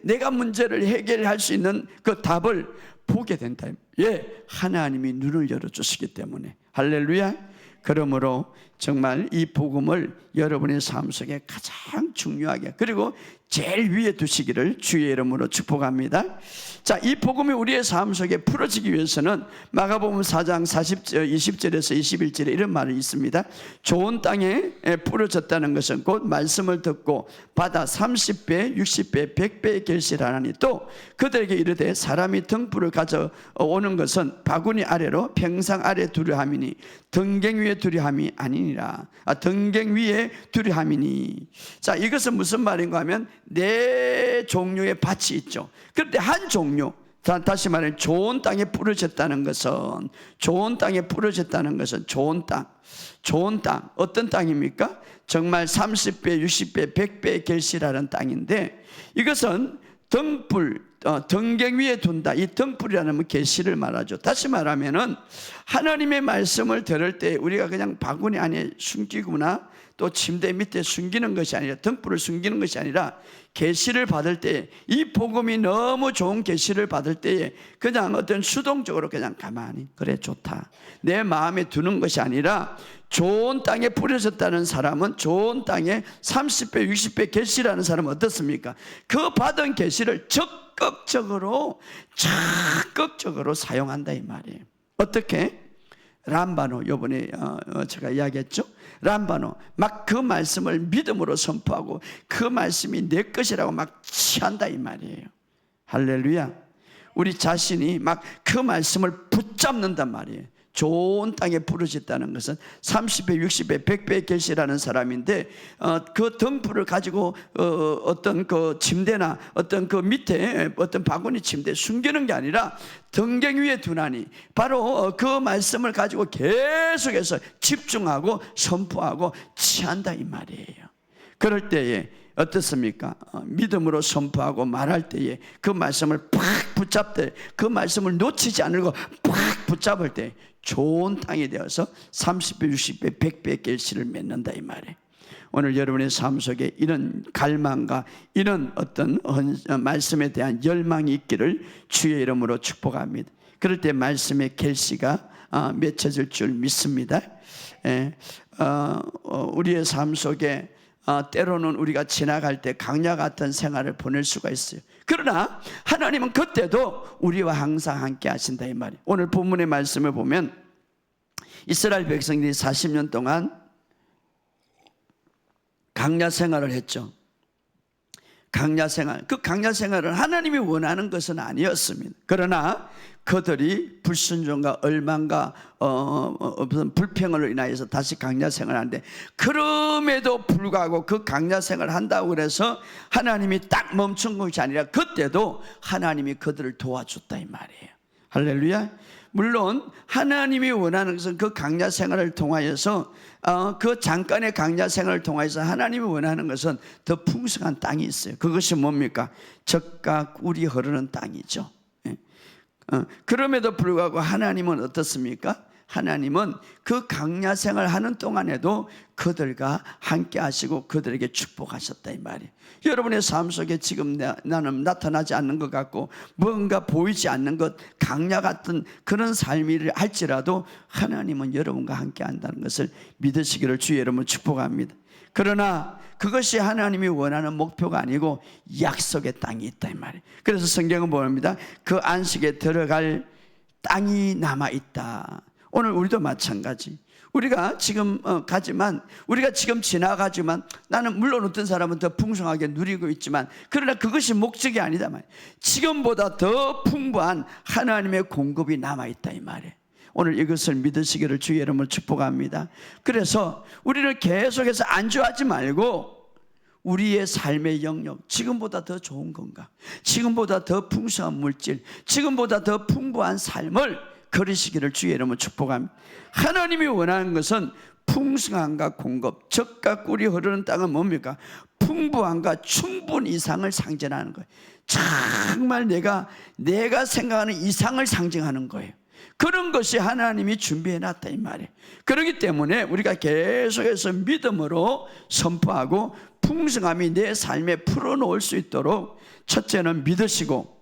내가 문제를 해결할 수 있는 그 답을 보게 된다. 예, 하나님이 눈을 열어주시기 때문에. 할렐루야. 그러므로 정말 이 복음을 여러분의 삶 속에 가장 중요하게, 그리고 제일 위에 두시기를 주의 이름으로 축복합니다. 자, 이 복음이 우리의 삶 속에 풀어지기 위해서는 마가복음 4장 20절에서 21절에 이런 말이 있습니다. 좋은 땅에 뿌려졌다는 것은 곧 말씀을 듣고 받아 30배, 60배, 100배의 결실하나니, 또 그들에게 이르되 사람이 등불을 가져오는 것은 바구니 아래로 평상 아래 두려 함이니 등갱 위에 두려 함이 아니니라. 등갱 위에 두려 함이니. 자, 이것은 무슨 말인가 하면 네 종류의 밭이 있죠. 그런데 한 종류, 다시 말해 좋은 땅에 뿌려졌다는 것은, 좋은 땅에 뿌려졌다는 것은 좋은 땅, 어떤 땅입니까? 정말 30배, 60배, 100배의 결실하는 땅인데, 이것은 등갱 위에 둔다. 이 등불이라는 계시를 말하죠. 다시 말하면은 하나님의 말씀을 들을 때 우리가 그냥 바구니 안에 숨기거나 또 침대 밑에 숨기는 것이 아니라, 등불을 숨기는 것이 아니라, 계시를 받을 때, 이 복음이 너무 좋은 계시를 받을 때에 그냥 어떤 수동적으로 그냥 가만히 그래 좋다 내 마음에 두는 것이 아니라, 좋은 땅에 뿌려졌다는 사람은, 좋은 땅에 30배 60배 계시라는 사람은 어떻습니까? 그 받은 계시를 적극적으로 사용한다 이 말이에요. 어떻게? 람바노, 요번에 제가 이야기했죠. 람바노, 막 그 말씀을 믿음으로 선포하고 그 말씀이 내 것이라고 막 취한다 이 말이에요. 할렐루야. 우리 자신이 막 그 말씀을 붙잡는단 말이에요. 좋은 땅에 부르짖다는 것은 30배, 60배, 100배 계시라는 사람인데, 그 등불을 가지고 어떤 그 침대나 어떤 그 밑에 어떤 바구니 침대에 숨기는 게 아니라 등경 위에 두나니, 바로 그 말씀을 가지고 계속해서 집중하고 선포하고 취한다 이 말이에요. 그럴 때에 어떻습니까? 믿음으로 선포하고 말할 때에 그 말씀을 팍 붙잡되, 그 말씀을 놓치지 않고 팍 붙잡을 때 좋은 땅이 되어서 30배, 60배, 100배 계시를 맺는다 이 말이에요. 오늘 여러분의 삶 속에 이런 갈망과 이런 어떤 말씀에 대한 열망이 있기를 주의 이름으로 축복합니다. 그럴 때 말씀의 계시가 맺혀질 줄 믿습니다. 우리의 삶 속에 때로는 우리가 지나갈 때 강야 같은 생활을 보낼 수가 있어요. 그러나 하나님은 그때도 우리와 항상 함께 하신다 이 말이에요. 오늘 본문의 말씀을 보면 이스라엘 백성들이 40년 동안 강야 생활을 했죠. 강야 생활, 그 강야 생활은 하나님이 원하는 것은 아니었습니다. 그러나 그들이 불순종과 얼망과 무슨 불평으로 인하여서 다시 강야 생활을 하는데, 그럼에도 불구하고 그 강야 생활을 한다고 그래서 하나님이 딱 멈춘 것이 아니라 그때도 하나님이 그들을 도와줬다 이 말이에요. 할렐루야. 물론 하나님이 원하는 것은 그 강야 생활을 통하여서 그 잠깐의 강야 생활을 통해서 하나님이 원하는 것은 더 풍성한 땅이 있어요. 그것이 뭡니까? 젖과 꿀이 흐르는 땅이죠. 그럼에도 불구하고 하나님은 어떻습니까? 하나님은 그 강야 생활을 하는 동안에도 그들과 함께 하시고 그들에게 축복하셨다 이 말이에요. 여러분의 삶 속에 지금 나는 나타나지 않는 것 같고 뭔가 보이지 않는 것, 강야 같은 그런 삶을 할지라도 하나님은 여러분과 함께 한다는 것을 믿으시기를 주의 이름으로 축복합니다. 그러나 그것이 하나님이 원하는 목표가 아니고 약속의 땅이 있다 이 말이에요. 그래서 성경은 뭡니다? 그 안식에 들어갈 땅이 남아있다. 오늘 우리도 마찬가지. 우리가 지금 가지만, 우리가 지금 지나가지만, 나는 물론 어떤 사람은 더 풍성하게 누리고 있지만, 그러나 그것이 목적이 아니다 말이에요. 지금보다 더 풍부한 하나님의 공급이 남아있다 이 말이에요. 오늘 이것을 믿으시기를 주의 이름으로 축복합니다. 그래서 우리는 계속해서 안주하지 말고 우리의 삶의 영역, 지금보다 더 좋은 건가, 지금보다 더 풍성한 물질, 지금보다 더 풍부한 삶을 걸으시기를 주의 이름으로 축복합니다. 하나님이 원하는 것은 풍성함과 공급, 젖과 꿀이 흐르는 땅은 뭡니까? 풍부함과 충분 이상을 상징하는 거예요. 정말 내가 생각하는 이상을 상징하는 거예요. 그런 것이 하나님이 준비해놨다 이 말이에요. 그렇기 때문에 우리가 계속해서 믿음으로 선포하고 풍성함이 내 삶에 풀어놓을 수 있도록 첫째는 믿으시고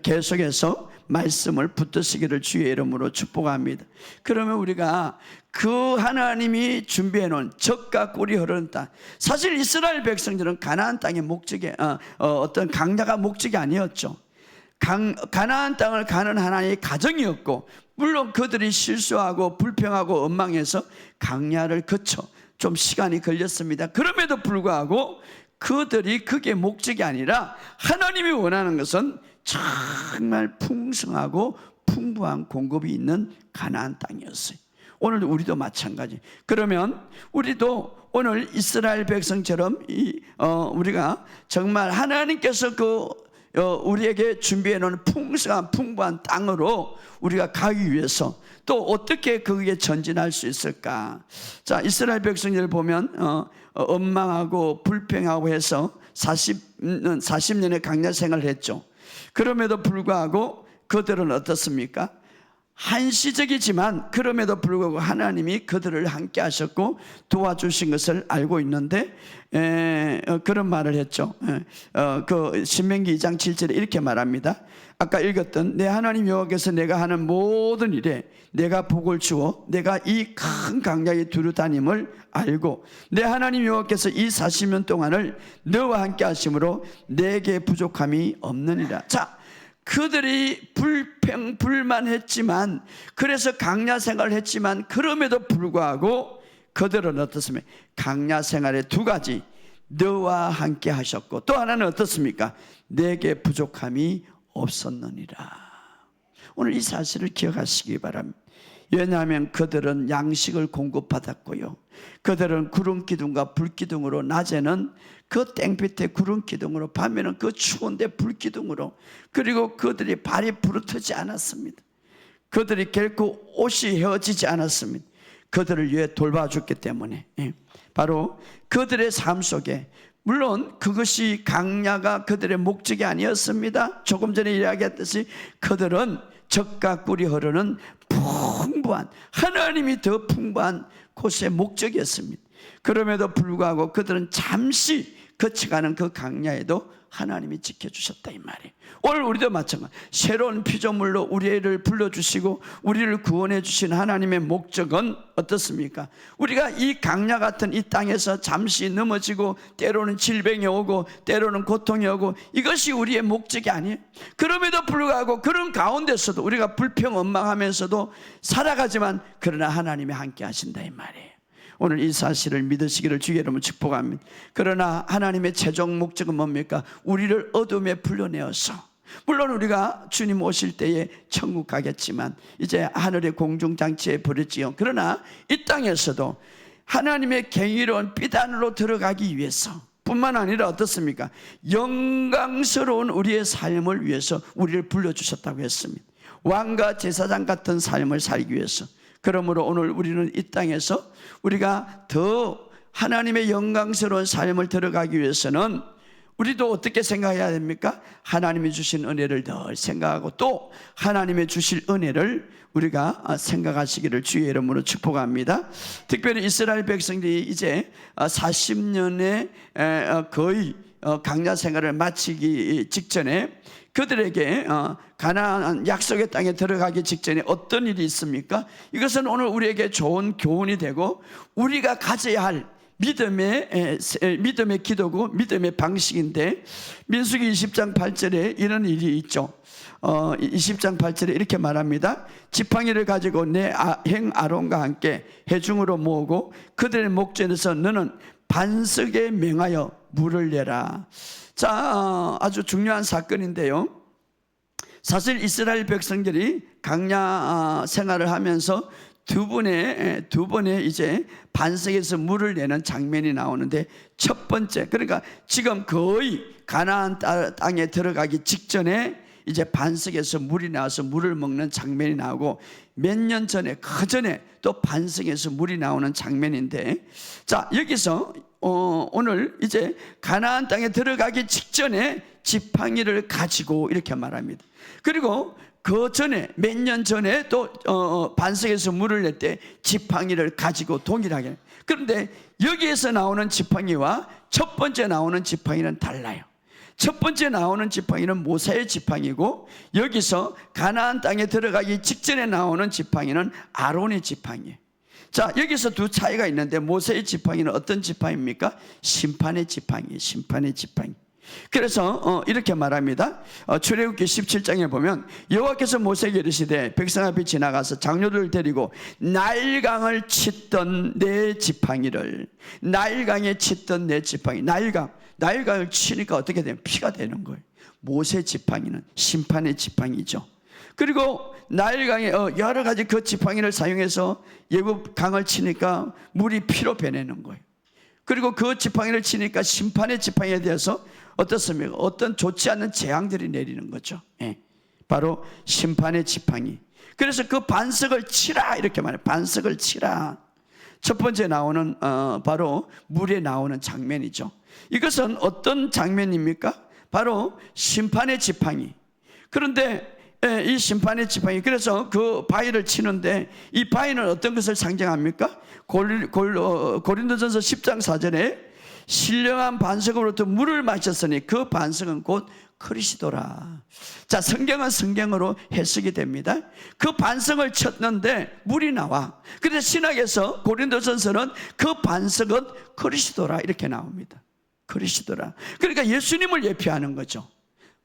계속해서 말씀을 붙드시기를 주의 이름으로 축복합니다. 그러면 우리가 그 하나님이 준비해놓은 젖과 꿀이 흐르는 땅, 사실 이스라엘 백성들은 가나안 땅의 목적이 어떤 강야가 목적이 아니었죠. 가나안 땅을 가는 하나님의 가정이었고, 물론 그들이 실수하고 불평하고 원망해서 강야를 거쳐 좀 시간이 걸렸습니다. 그럼에도 불구하고 그들이 그게 목적이 아니라 하나님이 원하는 것은 정말 풍성하고 풍부한 공급이 있는 가나안 땅이었어요. 오늘 우리도 마찬가지. 그러면 우리도 오늘 이스라엘 백성처럼 우리가 정말 하나님께서 우리에게 준비해 놓은 풍성한 풍부한 땅으로 우리가 가기 위해서 또 어떻게 거기에 전진할 수 있을까? 자, 이스라엘 백성들을 보면 원망하고 불평하고 해서 40년의 강야 생활을 했죠. 그럼에도 불구하고 그들은 어떻습니까? 한시적이지만 그럼에도 불구하고 하나님이 그들을 함께 하셨고 도와주신 것을 알고 있는데 그런 말을 했죠. 그 신명기 2장 7절에 이렇게 말합니다. 아까 읽었던 내 하나님 여호와께서 내가 하는 모든 일에 내가 복을 주어 내가 이 큰 강야에 두루 다님을 알고 내 하나님 여호와께서 이 40년 동안을 너와 함께 하심으로 내게 부족함이 없느니라. 자, 그들이 불평불만했지만 그래서 강야 생활을 했지만 그럼에도 불구하고 그들은 어떻습니까? 강야 생활의 두 가지, 너와 함께 하셨고 또 하나는 어떻습니까? 내게 부족함이 없었느니라. 오늘 이 사실을 기억하시기 바랍니다. 왜냐하면 그들은 양식을 공급받았고요, 그들은 구름기둥과 불기둥으로 낮에는 그 땡빛에 구름기둥으로, 밤에는 그 추운데 불기둥으로, 그리고 그들이 발이 부르트지 않았습니다. 그들이 결코 옷이 헤어지지 않았습니다. 그들을 위해 돌봐줬기 때문에. 바로 그들의 삶 속에, 물론 그것이 강야가 그들의 목적이 아니었습니다. 조금 전에 이야기했듯이 그들은 젖과 꿀이 흐르는 풍부한, 하나님이 더 풍부한 곳의 목적이었습니다. 그럼에도 불구하고 그들은 잠시 거쳐가는 그 강야에도 하나님이 지켜주셨다 이 말이에요. 오늘 우리도 마찬가지, 새로운 피조물로 우리를 불러주시고 우리를 구원해 주신 하나님의 목적은 어떻습니까? 우리가 이 강야 같은 이 땅에서 잠시 넘어지고 때로는 질병이 오고 때로는 고통이 오고, 이것이 우리의 목적이 아니에요. 그럼에도 불구하고 그런 가운데서도 우리가 불평원망하면서도 살아가지만 그러나 하나님이 함께 하신다 이 말이에요. 오늘 이 사실을 믿으시기를 주의 이름으로 축복합니다. 그러나 하나님의 최종 목적은 뭡니까? 우리를 어둠에 불러내어서, 물론 우리가 주님 오실 때에 천국 가겠지만 이제 하늘의 공중장치에 버렸지요. 그러나 이 땅에서도 하나님의 경이로운 비단으로 들어가기 위해서 뿐만 아니라 어떻습니까? 영광스러운 우리의 삶을 위해서 우리를 불러주셨다고 했습니다. 왕과 제사장 같은 삶을 살기 위해서. 그러므로 오늘 우리는 이 땅에서 우리가 더 하나님의 영광스러운 삶을 들어가기 위해서는 우리도 어떻게 생각해야 됩니까? 하나님이 주신 은혜를 늘 생각하고 또 하나님의 주실 은혜를 우리가 생각하시기를 주의 이름으로 축복합니다. 특별히 이스라엘 백성들이 이제 40년의 거의 강야 생활을 마치기 직전에 그들에게 가나안 약속의 땅에 들어가기 직전에 어떤 일이 있습니까? 이것은 오늘 우리에게 좋은 교훈이 되고 우리가 가져야 할 믿음의 기도고 믿음의 방식인데, 민수기 20장 8절에 이런 일이 있죠. 20장 8절에 이렇게 말합니다. 지팡이를 가지고 내 행 아론과 함께 회중으로 모으고 그들의 목전에서 너는 반석에 명하여 물을 내라. 자, 아주 중요한 사건인데요. 사실 이스라엘 백성들이 강야 생활을 하면서 두 번의 이제 반석에서 물을 내는 장면이 나오는데, 첫 번째, 그러니까 지금 거의 가나안 땅에 들어가기 직전에 이제 반석에서 물이 나와서 물을 먹는 장면이 나오고, 몇 년 전에 그 전에 또 반석에서 물이 나오는 장면인데, 자, 여기서 오늘 이제 가나안 땅에 들어가기 직전에 지팡이를 가지고 이렇게 말합니다. 그리고 그 전에 몇 년 전에 또 반석에서 물을 낼 때 지팡이를 가지고 동일하게. 그런데 여기에서 나오는 지팡이와 첫 번째 나오는 지팡이는 달라요. 첫 번째 나오는 지팡이는 모세의 지팡이고, 여기서 가나안 땅에 들어가기 직전에 나오는 지팡이는 아론의 지팡이에요. 자, 여기서 두 차이가 있는데, 모세의 지팡이는 어떤 지팡이입니까? 심판의 지팡이에요. 심판의 지팡이. 그래서 이렇게 말합니다. 출애굽기 17장에 보면 여호와께서 모세에게 이르시되 백성 앞에 지나가서 장로들을 데리고 나일강을 칫던 내 지팡이를, 나일강에 칫던 내 지팡이, 나일강을 치니까 어떻게 되면 피가 되는 거예요. 모세 지팡이는 심판의 지팡이죠. 그리고 나일강에 여러 가지 그 지팡이를 사용해서 예굽 강을 치니까 물이 피로 변하는 거예요. 그리고 그 지팡이를 치니까 심판의 지팡이에 대해서 어떻습니까? 어떤 좋지 않은 재앙들이 내리는 거죠. 바로 심판의 지팡이. 그래서 그 반석을 치라 이렇게 말해요. 반석을 치라. 첫 번째 나오는 바로 물에 나오는 장면이죠. 이것은 어떤 장면입니까? 바로 심판의 지팡이. 그런데 이 심판의 지팡이, 그래서 그 바위를 치는데 이 바위는 어떤 것을 상징합니까? 고린도전서 10장 4절에 신령한 반석으로부터 물을 마셨으니 그 반석은 곧 그리스도라. 자, 성경은 성경으로 해석이 됩니다. 그 반석을 쳤는데 물이 나와. 그래서 신학에서 고린도전서는 그 반석은 그리스도라 이렇게 나옵니다. 그리스도라. 그러니까 예수님을 예표하는 거죠.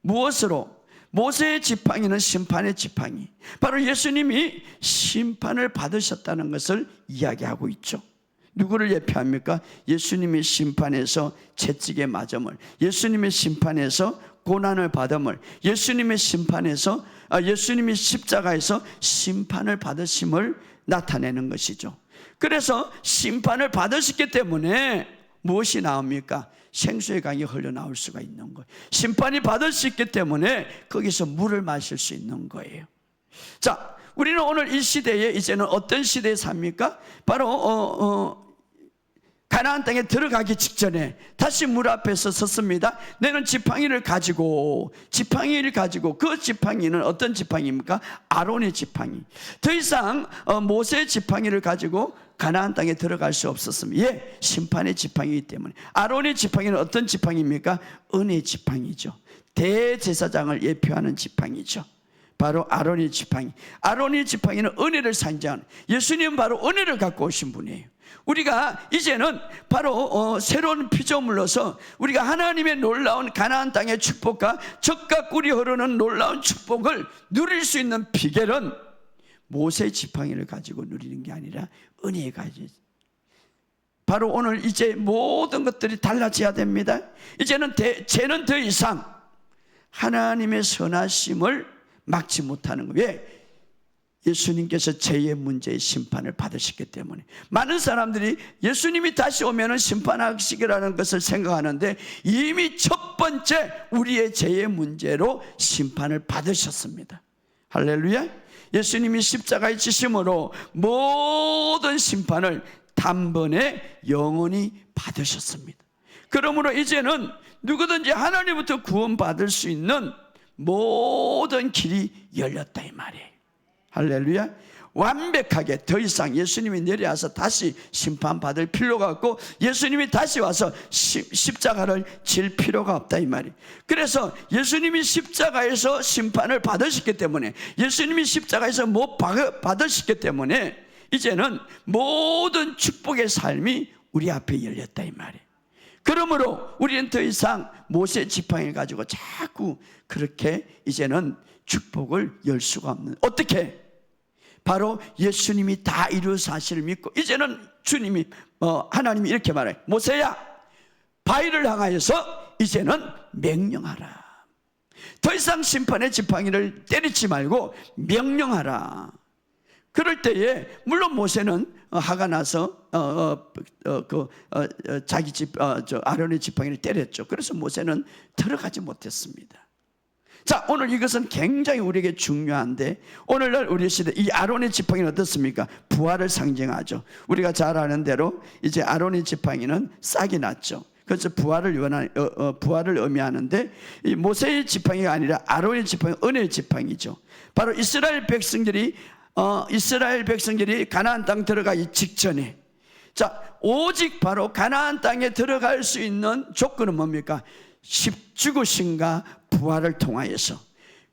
무엇으로? 모세의 지팡이는 심판의 지팡이, 바로 예수님이 심판을 받으셨다는 것을 이야기하고 있죠. 누구를 예표합니까? 예수님의 심판에서 채찍에 맞음을, 예수님의 심판에서 고난을 받음을, 예수님의 심판에서 예수님이 십자가에서 심판을 받으심을 나타내는 것이죠. 그래서 심판을 받으셨기 때문에 무엇이 나옵니까? 생수의 강이 흘러나올 수가 있는 거예요. 심판이 받을 수 있기 때문에 거기서 물을 마실 수 있는 거예요. 자, 우리는 오늘 이 시대에 이제는 어떤 시대에 삽니까? 바로 가나안 땅에 들어가기 직전에 다시 물 앞에서 섰습니다. 너는 지팡이를 가지고 그 지팡이는 어떤 지팡이입니까? 아론의 지팡이. 더 이상 모세의 지팡이를 가지고 가나안 땅에 들어갈 수 없었습니다. 예, 심판의 지팡이이기 때문에. 아론의 지팡이는 어떤 지팡이입니까? 은혜의 지팡이죠. 대제사장을 예표하는 지팡이죠. 바로 아론의 지팡이. 아론의 지팡이는 은혜를 상징하는, 예수님은 바로 은혜를 갖고 오신 분이에요. 우리가 이제는 바로 새로운 피조물로서 우리가 하나님의 놀라운 가나안 땅의 축복과 젖과 꿀이 흐르는 놀라운 축복을 누릴 수 있는 비결은 모세의 지팡이를 가지고 누리는 게 아니라 은혜에 가지. 바로 오늘 이제 모든 것들이 달라져야 됩니다. 이제는 죄는 더 이상 하나님의 선하심을 막지 못하는 거예요. 왜? 예수님께서 죄의 문제의 심판을 받으셨기 때문에. 많은 사람들이 예수님이 다시 오면 심판하시기라는 것을 생각하는데 이미 첫 번째 우리의 죄의 문제로 심판을 받으셨습니다. 할렐루야. 예수님이 십자가에 지심으로 모든 심판을 단번에 영원히 받으셨습니다. 그러므로 이제는 누구든지 하나님부터 구원받을 수 있는 모든 길이 열렸다 이 말이에요. 할렐루야. 완벽하게 더 이상 예수님이 내려와서 다시 심판받을 필요가 없고 예수님이 다시 와서 십자가를 질 필요가 없다 이 말이에요. 그래서 예수님이 십자가에서 심판을 받으셨기 때문에, 예수님이 십자가에서 못 받으셨기 때문에 이제는 모든 축복의 삶이 우리 앞에 열렸다 이 말이에요. 그러므로 우리는 더 이상 모세 지팡이를 가지고 자꾸 그렇게 이제는 축복을 열 수가 없는. 어떻게? 바로 예수님이 다 이루어 사실을 믿고 이제는 주님이 하나님이 이렇게 말해요. 모세야, 바위를 향하여서 이제는 명령하라. 더 이상 심판의 지팡이를 때리지 말고 명령하라. 그럴 때에 물론 모세는 화가 나서 자기 아론의 지팡이를 때렸죠. 그래서 모세는 들어가지 못했습니다. 자, 오늘 이것은 굉장히 우리에게 중요한데, 오늘날 우리 시대 이 아론의 지팡이는 어떻습니까? 부활을 상징하죠. 우리가 잘 아는 대로 이제 아론의 지팡이는 싹이 났죠. 그래서 부활을 의미하는데, 이 모세의 지팡이가 아니라 아론의 지팡이, 은혜의 지팡이죠. 바로 이스라엘 백성들이 가나안 땅 들어가기 직전에, 자, 오직 바로 가나안 땅에 들어갈 수 있는 조건은 뭡니까? 죽으심과 부활을 통하여서,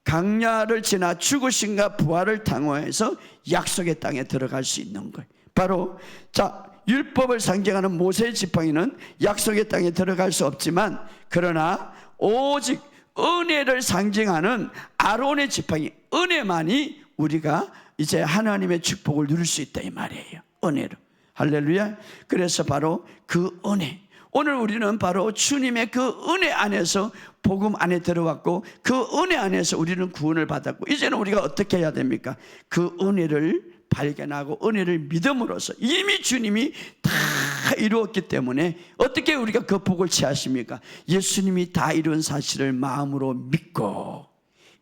강야를 지나 죽으심과 부활을 통하여서 약속의 땅에 들어갈 수 있는 거예요. 바로 자, 율법을 상징하는 모세의 지팡이는 약속의 땅에 들어갈 수 없지만, 그러나 오직 은혜를 상징하는 아론의 지팡이, 은혜만이 우리가 이제 하나님의 축복을 누릴 수 있다 이 말이에요. 은혜로. 할렐루야. 그래서 바로 그 은혜, 오늘 우리는 바로 주님의 그 은혜 안에서 복음 안에 들어왔고, 그 은혜 안에서 우리는 구원을 받았고, 이제는 우리가 어떻게 해야 됩니까? 그 은혜를 발견하고 은혜를 믿음으로써, 이미 주님이 다 이루었기 때문에 어떻게 우리가 그 복을 취하십니까? 예수님이 다 이룬 사실을 마음으로 믿고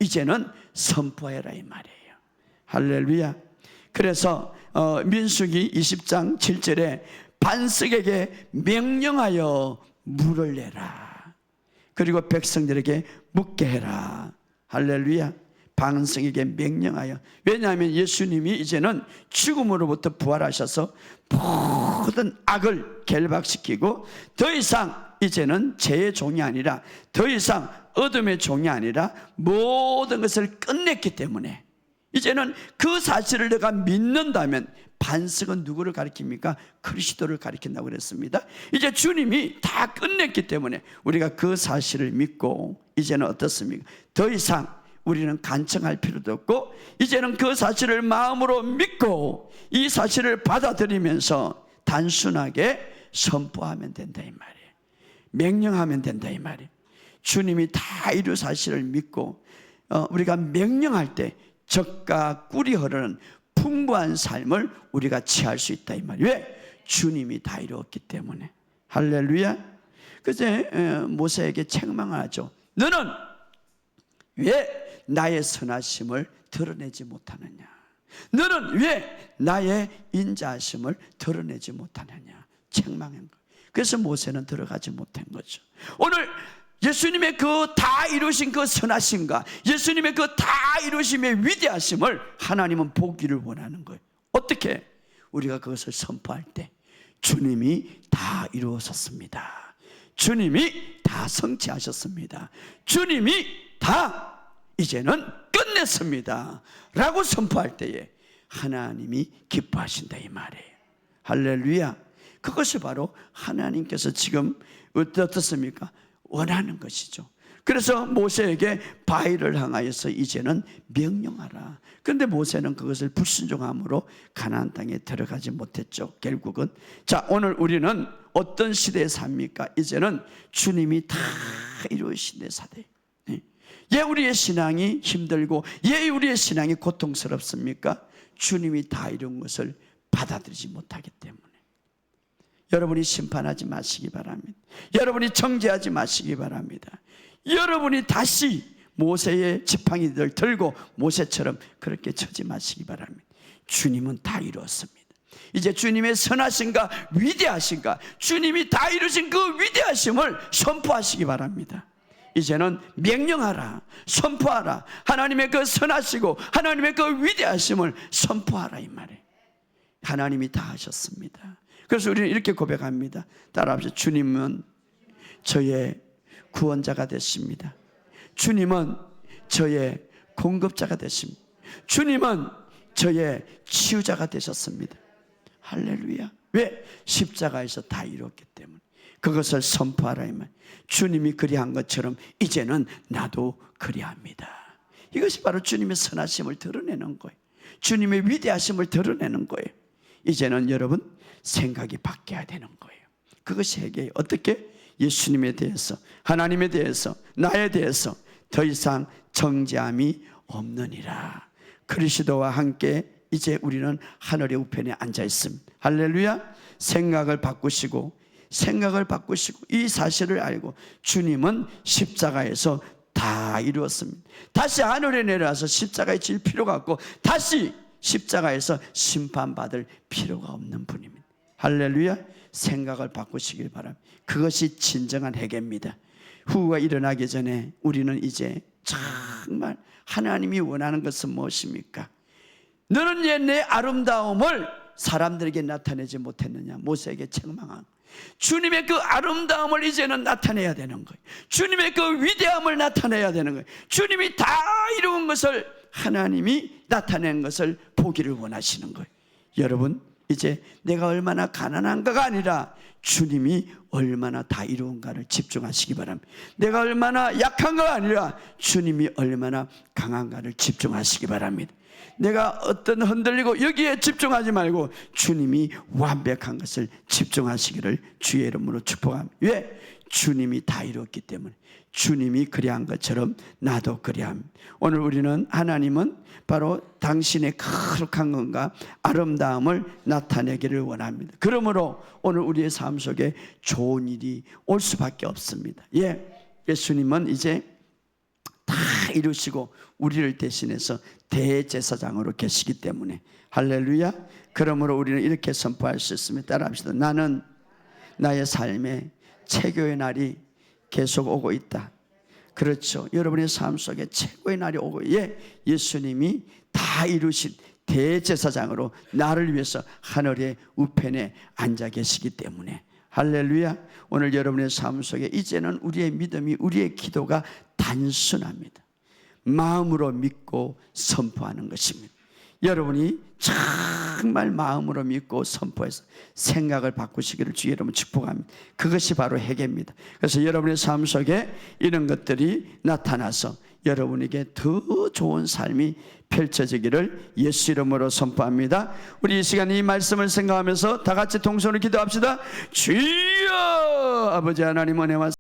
이제는 선포해라 이 말이에요. 할렐루야. 그래서 민수기 20장 7절에 반석에게 명령하여 물을 내라. 그리고 백성들에게 묻게 해라. 할렐루야. 반석에게 명령하여, 왜냐하면 예수님이 이제는 죽음으로부터 부활하셔서 모든 악을 결박시키고 더 이상 이제는 죄의 종이 아니라, 더 이상 어둠의 종이 아니라 모든 것을 끝냈기 때문에 이제는 그 사실을 내가 믿는다면, 반석은 누구를 가리킵니까? 그리스도를 가리킨다고 그랬습니다. 이제 주님이 다 끝냈기 때문에 우리가 그 사실을 믿고 이제는 어떻습니까? 더 이상 우리는 간청할 필요도 없고, 이제는 그 사실을 마음으로 믿고 이 사실을 받아들이면서 단순하게 선포하면 된다 이 말이에요. 명령하면 된다 이 말이에요. 주님이 다 이루 사실을 믿고 우리가 명령할 때 젖과 꿀이 흐르는 풍부한 삶을 우리가 취할 수 있다 이 말이에요. 왜? 주님이 다 이루었기 때문에. 할렐루야. 그제 모세에게 책망하죠. 너는 왜 나의 선하심을 드러내지 못하느냐? 너는 왜 나의 인자하심을 드러내지 못하느냐? 책망한 거예요. 그래서 모세는 들어가지 못한 거죠. 오늘 예수님의 그 다 이루신 그 선하심과 예수님의 그 다 이루심의 위대하심을 하나님은 보기를 원하는 거예요. 어떻게? 우리가 그것을 선포할 때 주님이 다 이루었습니다. 주님이 다 성취하셨습니다. 주님이 다 이제는 끝냈습니다 라고 선포할 때에 하나님이 기뻐하신다 이 말이에요. 할렐루야. 그것이 바로 하나님께서 지금 어떻습니까? 원하는 것이죠. 그래서 모세에게 바위를 향하여서 이제는 명령하라. 그런데 모세는 그것을 불순종함으로 가나안 땅에 들어가지 못했죠. 결국은. 자, 오늘 우리는 어떤 시대에 삽니까? 이제는 주님이 다 이루신 데 사대. 예, 우리의 신앙이 힘들고 예, 우리의 신앙이 고통스럽습니까? 주님이 다 이룬 것을 받아들이지 못하기 때문에. 여러분이 심판하지 마시기 바랍니다. 여러분이 정죄하지 마시기 바랍니다. 여러분이 다시 모세의 지팡이를 들고 모세처럼 그렇게 쳐지 마시기 바랍니다. 주님은 다 이루었습니다. 이제 주님의 선하심과 위대하심과 주님이 다 이루신 그 위대하심을 선포하시기 바랍니다. 이제는 명령하라, 선포하라. 하나님의 그 선하시고 하나님의 그 위대하심을 선포하라 이 말이에요. 하나님이 다 하셨습니다. 그래서 우리는 이렇게 고백합니다. 따라합시다. 주님은 저의 구원자가 되십니다. 주님은 저의 공급자가 되십니다. 주님은 저의 치유자가 되셨습니다. 할렐루야. 왜? 십자가에서 다 이뤘기 때문에. 그것을 선포하라 이 말. 주님이 그리한 것처럼 이제는 나도 그리합니다. 이것이 바로 주님의 선하심을 드러내는 거예요. 주님의 위대하심을 드러내는 거예요. 이제는 여러분 생각이 바뀌어야 되는 거예요. 그것이 해결이에요. 어떻게? 예수님에 대해서, 하나님에 대해서, 나에 대해서 더 이상 정죄함이 없느니라. 그리스도와 함께 이제 우리는 하늘의 우편에 앉아 있습니다. 할렐루야. 생각을 바꾸시고 이 사실을 알고 주님은 십자가에서 다 이루었습니다. 다시 하늘에 내려와서 십자가에 질 필요가 없고 다시 십자가에서 심판받을 필요가 없는 분입니다. 할렐루야. 생각을 바꾸시길 바랍니다. 그것이 진정한 해결입니다. 후가 일어나기 전에 우리는 이제 정말 하나님이 원하는 것은 무엇입니까? 너는 왜 내 아름다움을 사람들에게 나타내지 못했느냐? 모세에게 책망한 주님의 그 아름다움을 이제는 나타내야 되는 거예요. 주님의 그 위대함을 나타내야 되는 거예요. 주님이 다 이룬 것을 하나님이 나타낸 것을 보기를 원하시는 거예요. 여러분 이제 내가 얼마나 가난한가가 아니라 주님이 얼마나 다 이루은가를 집중하시기 바랍니다. 내가 얼마나 약한가가 아니라 주님이 얼마나 강한가를 집중하시기 바랍니다. 내가 어떤 흔들리고 여기에 집중하지 말고 주님이 완벽한 것을 집중하시기를 주의 이름으로 축복합니다. 왜? 주님이 다 이루었기 때문에. 주님이 그리한 것처럼 나도 그리합니다. 오늘 우리는 하나님은 바로 당신의 거룩한 것과 아름다움을 나타내기를 원합니다. 그러므로 오늘 우리의 삶 속에 좋은 일이 올 수밖에 없습니다. 예수님은 이제 다 이루시고 우리를 대신해서 대제사장으로 계시기 때문에. 할렐루야. 그러므로 우리는 이렇게 선포할 수 있습니다. 따라합시다. 나는 나의 삶에 체교의 날이 계속 오고 있다. 그렇죠. 여러분의 삶 속에 최고의 날이 오고 예수님이 다 이루신 대제사장으로 나를 위해서 하늘의 우편에 앉아 계시기 때문에 할렐루야. 오늘 여러분의 삶 속에 이제는 우리의 믿음이 우리의 기도가 단순합니다. 마음으로 믿고 선포하는 것입니다. 여러분이 정말 마음으로 믿고 선포해서 생각을 바꾸시기를 주의 이름으로 축복합니다. 그것이 바로 회개입니다. 그래서 여러분의 삶 속에 이런 것들이 나타나서 여러분에게 더 좋은 삶이 펼쳐지기를 예수 이름으로 선포합니다. 우리 이 시간 이 말씀을 생각하면서 다 같이 동성으로 기도합시다. 주여 아버지 하나님 은혜와